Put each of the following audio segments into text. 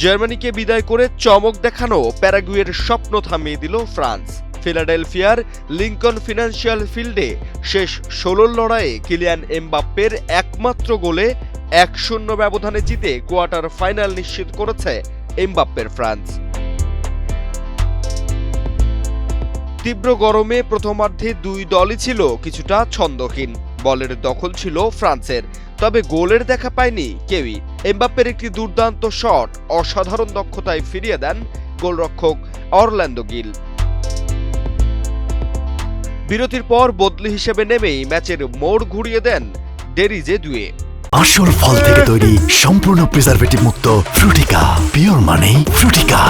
জার্মানিকে বিদায় করে চমক দেখানো প্যারাগুয়ের স্বপ্ন থামিয়ে দিল ফ্রান্স। ফিলাডেলফিয়ার লিঙ্কন ফিনান্সিয়াল ফিল্ডে শেষ ১৬ লড়াইয়ে কিলিয়ান এমবাপ্পের একমাত্র গোলে ১-০ ব্যবধানে জিতে কোয়ার্টার ফাইনাল নিশ্চিত করেছে এমবাপ্পের ফ্রান্স। তীব্র গরমে প্রথমার্ধে দুই দলই ছিল কিছুটা ছন্দহীন। বলের দখল ছিল ফ্রান্সের, তবে গোলের দেখা পায়নি কেউই। এমবাপ্পের একটি দুর্দান্ত শট অসাধারণ দক্ষতায় ফিরিয়ে দেন গোলরক্ষক অরল্যান্ডো গিল। বিরতির পর বদলি হিসেবে নেমেই ম্যাচের মোড় ঘুরিয়ে দেন ডেরিজে দুয়ে। আসল ফল থেকে তৈরি সম্পূর্ণ প্রিজারভেটিভ মুক্ত ফ্রুটিকা, পিওর মানে ফ্রুটিকা।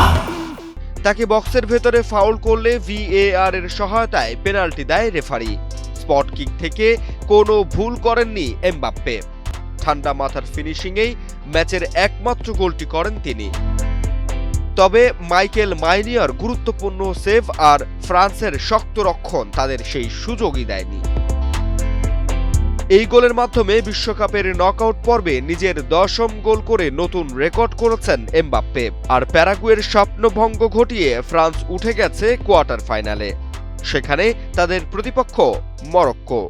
তাকে বক্সের ভেতরে ফাউল করলে VAR এর সহায়তায় পেনাল্টি দেয় রেফারি। স্পট কিক থেকে কোনো ভুল করেননি এমবাপ্পে। ঠান্ডা মাথার ফিনিশিংয়েই ম্যাচের একমাত্র গোলটি করেন তিনি। তবে মাইকেল মাইনিয়ার গুরুত্বপূর্ণ সেভ আর ফ্রান্সের শক্ত রক্ষণ তাদের সেই সুযোগই দেয়নি। এই গোলের মাধ্যমে বিশ্বকাপের নকআউট পর্বে নিজের ১০ম গোল করে নতুন রেকর্ড করেছেন এমবাপ্পে। আর প্যারাগুয়ের স্বপ্নভঙ্গ ঘটিয়ে ফ্রান্স উঠে গেছে কোয়ার্টার ফাইনালে। সেখানে তাদের প্রতিপক্ষ মরক্কো।